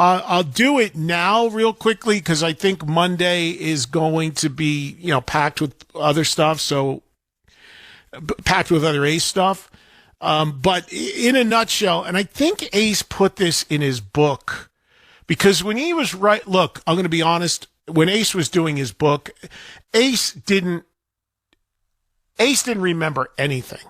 I'll do it now real quickly because I think Monday is going to be, packed with other stuff. So packed with other Ace stuff. But in a nutshell, and I think Ace put this in his book because when he was look, I'm going to be honest. When Ace was doing his book, Ace didn't remember anything.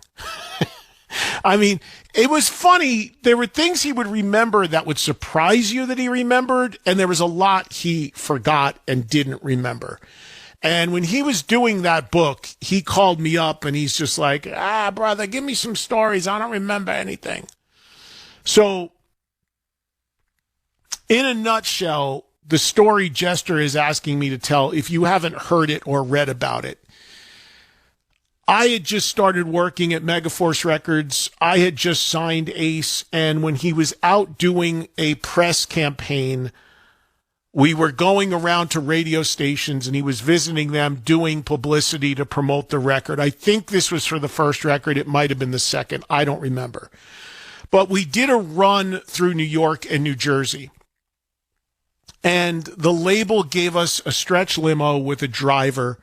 I mean, it was funny. There were things he would remember that would surprise you that he remembered, and there was a lot he forgot and didn't remember. And when he was doing that book, he called me up and he's just like, brother, give me some stories. I don't remember anything. So, in a nutshell, the story Jester is asking me to tell, if you haven't heard it or read about it, I had just started working at Megaforce Records. I had just signed Ace, and when he was out doing a press campaign, we were going around to radio stations, and he was visiting them, doing publicity to promote the record. I think this was for the first record. It might have been the second. I don't remember. But we did a run through New York and New Jersey, and the label gave us a stretch limo with a driver,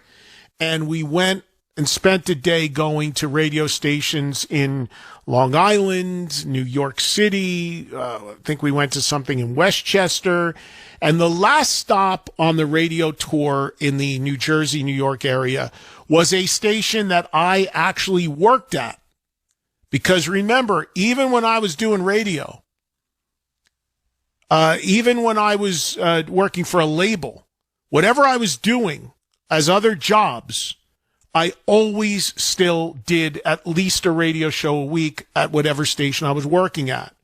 and we went and spent a day going to radio stations in Long Island, New York City. I think we went to something in Westchester. And the last stop on the radio tour in the New Jersey, New York area was a station that I actually worked at. Because remember, even when I was doing radio, even when I was working for a label, whatever I was doing as other jobs, I always still did at least a radio show a week at whatever station I was working at.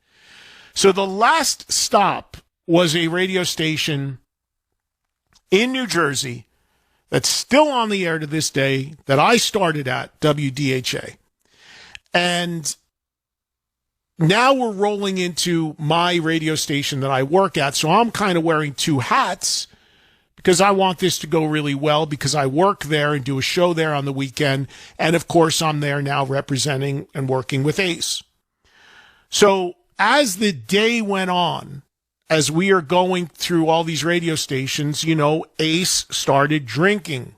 So the last stop was a radio station in New Jersey that's still on the air to this day that I started at, WDHA. And now we're rolling into my radio station that I work at. So I'm kind of wearing two hats, because I want this to go really well, because I work there and do a show there on the weekend. And of course, I'm there now representing and working with Ace. So as the day went on, as we are going through all these radio stations, Ace started drinking.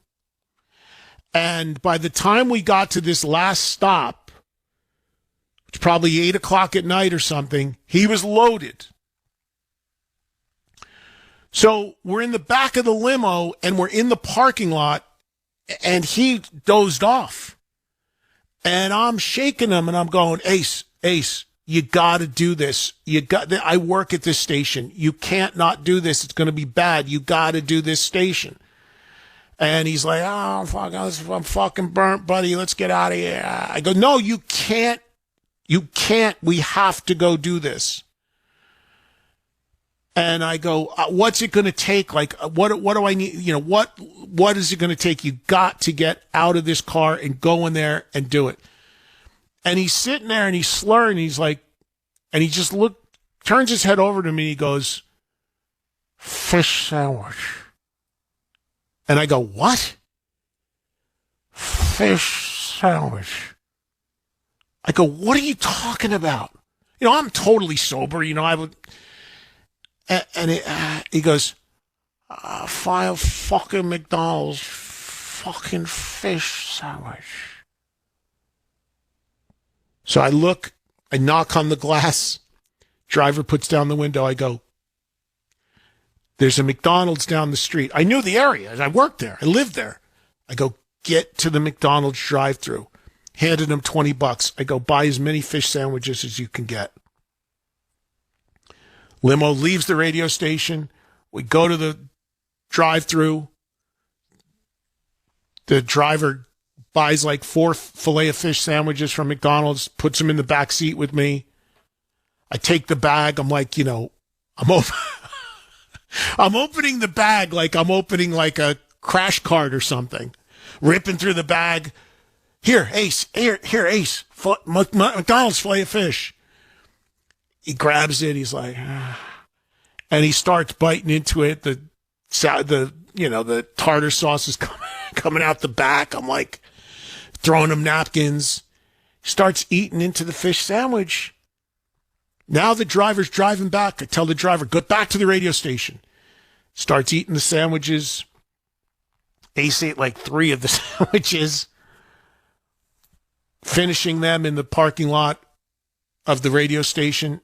And by the time we got to this last stop, it's probably 8 o'clock at night or something, he was loaded. So we're in the back of the limo and we're in the parking lot and he dozed off. And I'm shaking him and I'm going, Ace, you got to do this. I work at this station. You can't not do this. It's going to be bad. You got to do this station. And he's like, fuck, I'm fucking burnt, buddy. Let's get out of here. I go, no, you can't. You can't. We have to go do this. And I go, what's it going to take? Like, what do I need? What is it going to take? You got to get out of this car and go in there and do it. And he's sitting there and he's slurring. He's like, and he just turns his head over to me. He goes, fish sandwich. And I go, what? Fish sandwich. I go, what are you talking about? I'm totally sober. I would. And he goes, file fucking McDonald's fucking fish sandwich. So I look, I knock on the glass. Driver puts down the window. I go, there's a McDonald's down the street. I knew the area. I worked there. I lived there. I go, get to the McDonald's drive-thru. Handed him $20. I go, buy as many fish sandwiches as you can get. Limo leaves the radio station. We go to the drive-thru. The driver buys like 4 Filet-O-Fish sandwiches from McDonald's, puts them in the back seat with me. I take the bag. I'm like, I'm opening the bag like I'm opening like a crash cart or something. Ripping through the bag. Here, Ace. Here, Ace. McDonald's Filet-O-Fish. He grabs it. He's like, and he starts biting into it. The tartar sauce is coming out the back. I'm like throwing him napkins. He starts eating into the fish sandwich. Now the driver's driving back. I tell the driver, go back to the radio station. Starts eating the sandwiches. Ace ate like 3 of the sandwiches, finishing them in the parking lot of the radio station.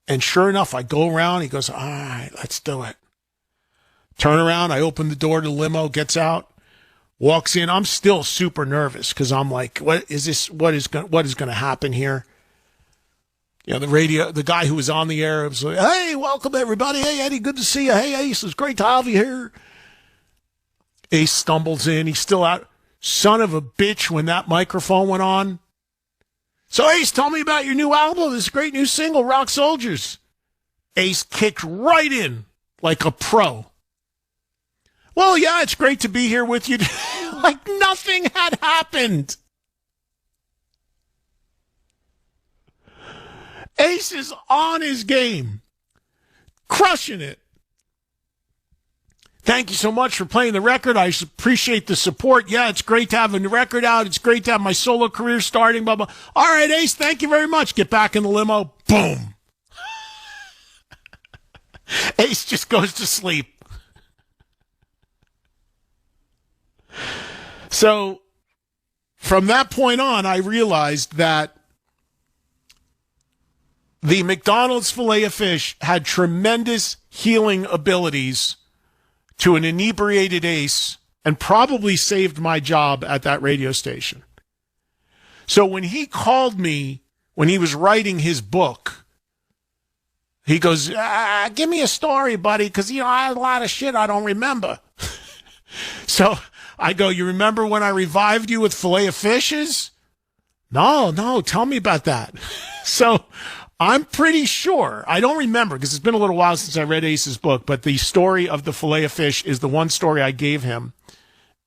And sure enough, I go around. He goes, all right, let's do it. Turn around. I open the door to the limo, gets out, walks in. I'm still super nervous because I'm like, what is this? What is going to happen here? You know, the guy who was on the air was like, hey, welcome everybody. Hey, Eddie, good to see you. Hey, Ace, it's great to have you here. Ace stumbles in. He's still out. Son of a bitch, when that microphone went on. So, Ace, tell me about your new album, this great new single, Rock Soldiers. Ace kicked right in like a pro. Well, yeah, it's great to be here with you. Like nothing had happened. Ace is on his game, crushing it. Thank you so much for playing the record. I appreciate the support. Yeah, it's great to have a record out. It's great to have my solo career starting. Blah, blah. All right, Ace, thank you very much. Get back in the limo. Boom. Ace just goes to sleep. So from that point on, I realized that the McDonald's Filet-O-Fish had tremendous healing abilities to an inebriated Ace and probably saved my job at that radio station. So when he called me, when he was writing his book, he goes, give me a story, buddy, because, you know, I had a lot of shit I don't remember. So I go, you remember when I revived you with Filet-O-Fishes? No, tell me about that. So I'm pretty sure, I don't remember because it's been a little while since I read Ace's book, but the story of the Filet-O-Fish is the one story I gave him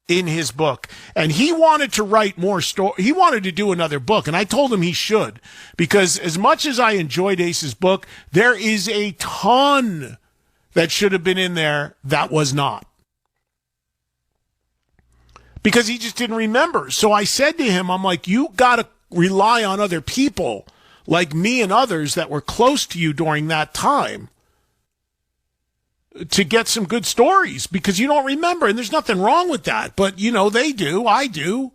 in his book. And he wanted to write more he wanted to do another book, and I told him he should, because as much as I enjoyed Ace's book, there is a ton that should have been in there that was not. Because he just didn't remember. So I said to him, I'm like, you got to rely on other people like me and others that were close to you during that time to get some good stories, because you don't remember, and there's nothing wrong with that. But, you know, they do. I do.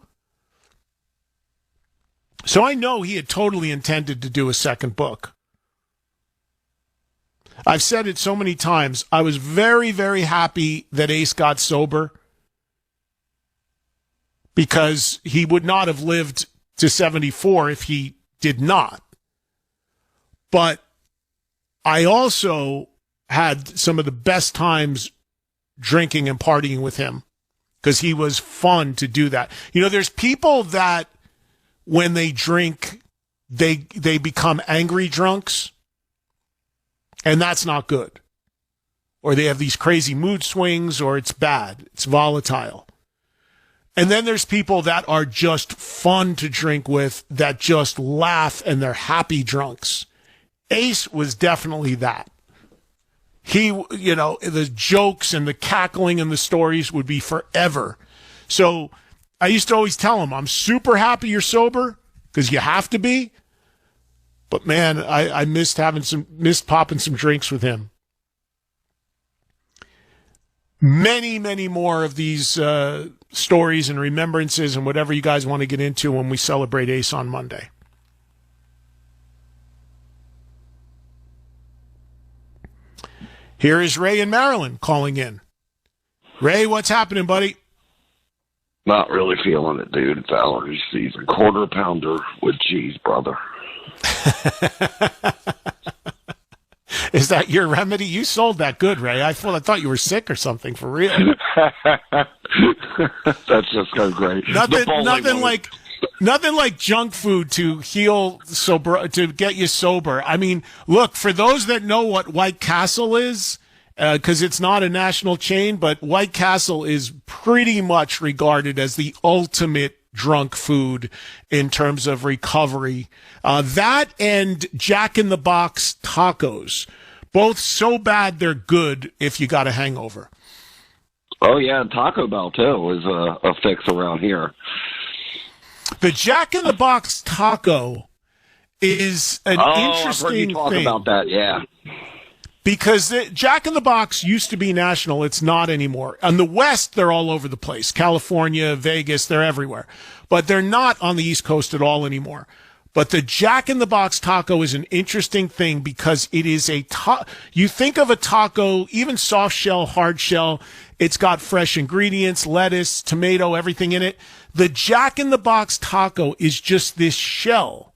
So I know he had totally intended to do a second book. I've said it so many times. I was very, very happy that Ace got sober, because he would not have lived to 74 if he did not. But I also had some of the best times drinking and partying with him, because he was fun to do that. You know, there's people that when they drink, they become angry drunks, and that's not good. Or they have these crazy mood swings, or it's bad. It's volatile. And then there's people that are just fun to drink with, that just laugh and they're happy drunks. Ace was definitely that. He, you know, the jokes and the cackling and the stories would be forever. So I used to always tell him, I'm super happy you're sober, because you have to be. But man, I missed popping some drinks with him. Many, many more of these stories and remembrances and whatever you guys want to get into when we celebrate Ace on Monday. Here is Ray in Maryland calling in. Ray, what's happening, buddy? Not really feeling it, dude. It's allergy season. Quarter pounder with cheese, brother. Is that your remedy? You sold that good, Ray. I thought you were sick or something, for real. That's just so great. Nothing like junk food to heal to get you sober. I mean, look, for those that know what White Castle is, because it's not a national chain, but White Castle is pretty much regarded as the ultimate drunk food in terms of recovery. That and Jack in the Box tacos, both so bad they're good if you got a hangover. Oh yeah, Taco Bell too is a fix around here. The Jack in the Box taco is an interesting I've heard you talk thing. about that, yeah. Because Jack in the Box used to be national. It's not anymore. On the West, they're all over the place. California, Vegas, they're everywhere. But they're not on the East Coast at all anymore. But the Jack in the Box taco is an interesting thing because it is you think of a taco, even soft shell, hard shell, it's got fresh ingredients, lettuce, tomato, everything in it. The Jack in the Box taco is just this shell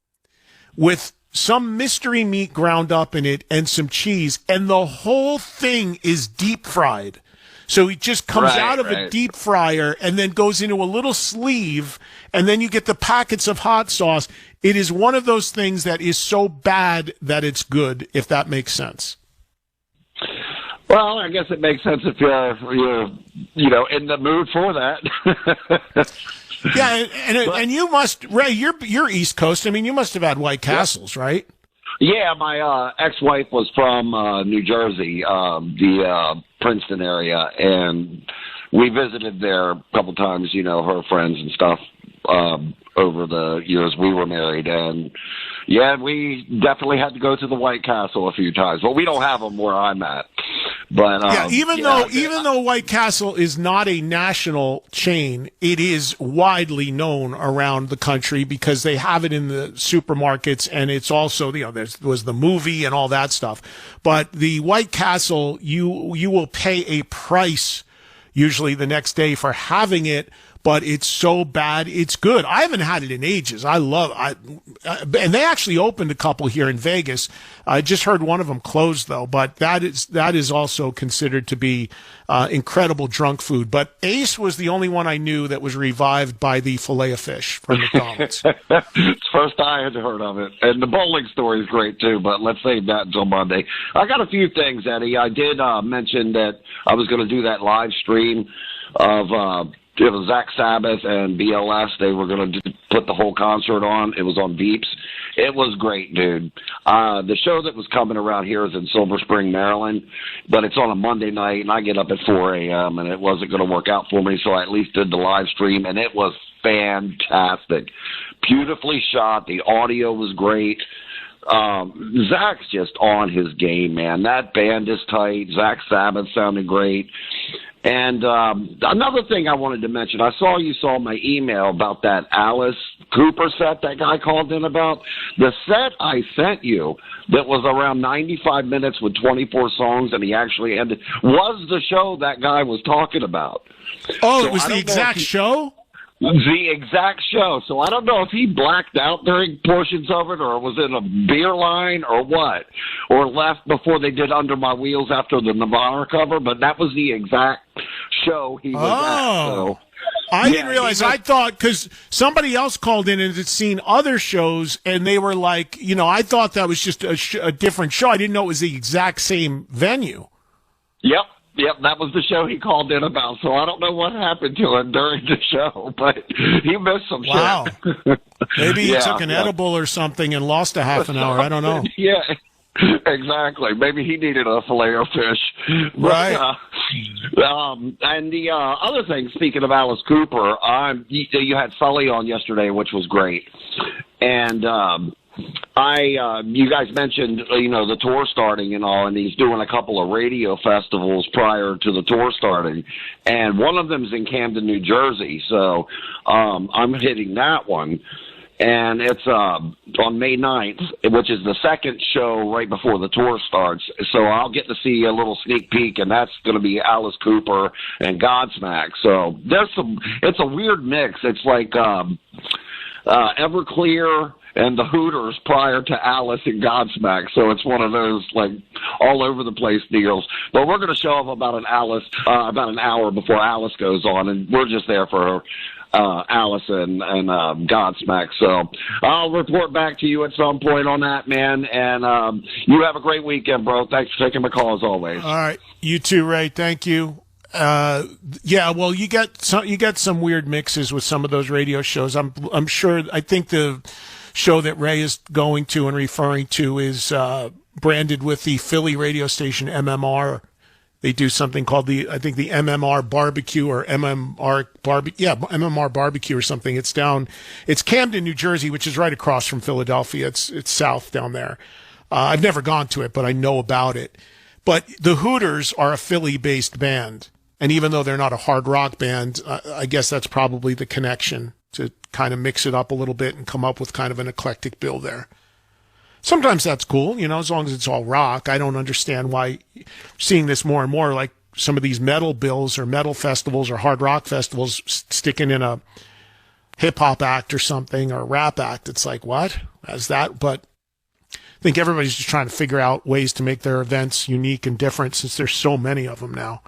with some mystery meat ground up in it and some cheese, and the whole thing is deep fried. So it just comes out of a deep fryer and then goes into a little sleeve, and then you get the packets of hot sauce. It is one of those things that is so bad that it's good, if that makes sense. Well, I guess it makes sense if you're in the mood for that. Yeah, and you must, Ray, you're East Coast. I mean, you must have had White Castles, right? Yeah, my ex-wife was from New Jersey, the Princeton area, and we visited there a couple times, her friends and stuff, over the years we were married. And, yeah, we definitely had to go to the White Castle a few times. But we don't have them where I'm at. But even though White Castle is not a national chain, it is widely known around the country because they have it in the supermarkets, and it's also there was the movie and all that stuff. But the White Castle, you will pay a price usually the next day for having it. But it's so bad, it's good. I haven't had it in ages. And they actually opened a couple here in Vegas. I just heard one of them closed though. But that is also considered to be incredible drunk food. But Ace was the only one I knew that was revived by the Filet-O-Fish from McDonald's. It's the first I had heard of it. And the bowling story is great too. But let's save that until Monday. I got a few things, Eddie. I did mention that I was going to do that live stream of. It was Zach Sabbath and BLS. They were going to put the whole concert on. It was on Veeps. It was great, dude. The show that was coming around here is in Silver Spring, Maryland, but it's on a Monday night, and I get up at 4 a.m., and it wasn't going to work out for me, so I at least did the live stream, and it was fantastic. Beautifully shot. The audio was great. Zach's just on his game, man. That band is tight. Zach Sabbath sounded great. And another thing I wanted to mention, I saw you saw my email about that Alice Cooper set that guy called in about. The set I sent you that was around 95 minutes with 24 songs, and he actually ended, was the show that guy was talking about. Oh, so it was the exact show? The exact show. So I don't know if he blacked out during portions of it or was in a beer line or what, or left before they did Under My Wheels after the Nirvana cover, but that was the exact show he was at. So, I didn't realize. I thought because somebody else called in and had seen other shows, and they were like, I thought that was just a different show. I didn't know it was the exact same venue. Yep, that was the show he called in about. So I don't know what happened to him during the show, but he missed some shit. Maybe he took an edible or something and lost a half an hour. I don't know. Yeah, exactly. Maybe he needed a Filet-O-Fish. Right. And the other thing, speaking of Alice Cooper, you had Sully on yesterday, which was great. And you guys mentioned, the tour starting and all, and he's doing a couple of radio festivals prior to the tour starting, and one of them's in Camden, New Jersey, so I'm hitting that one, and it's on May 9th, which is the second show right before the tour starts, so I'll get to see a little sneak peek, and that's going to be Alice Cooper and Godsmack, so it's a weird mix. It's like Everclear and the Hooters prior to Alice and Godsmack. So it's one of those like all over the place deals. But we're going to show up about an hour before Alice goes on, and we're just there for Alice and Godsmack. So I'll report back to you at some point on that, man. And you have a great weekend, bro. Thanks for taking my call as always. All right, you too, Ray. Thank you. Well, you get some weird mixes with some of those radio shows. I'm sure. I think the show that Ray is going to and referring to is branded with the Philly radio station MMR They do something called I think the MMR barbecue or MMR barbecue or something. It's Camden, New Jersey, which is right across from Philadelphia. It's south down there. I've never gone to it, but I know about it. But the Hooters are a Philly-based band. And even though they're not a hard rock band, I guess that's probably the connection to kind of mix it up a little bit and come up with kind of an eclectic bill there. Sometimes that's cool, as long as it's all rock. I don't understand why seeing this more and more, like some of these metal bills or metal festivals or hard rock festivals sticking in a hip hop act or something or a rap act. It's like, what? As that? But I think everybody's just trying to figure out ways to make their events unique and different since there's so many of them now.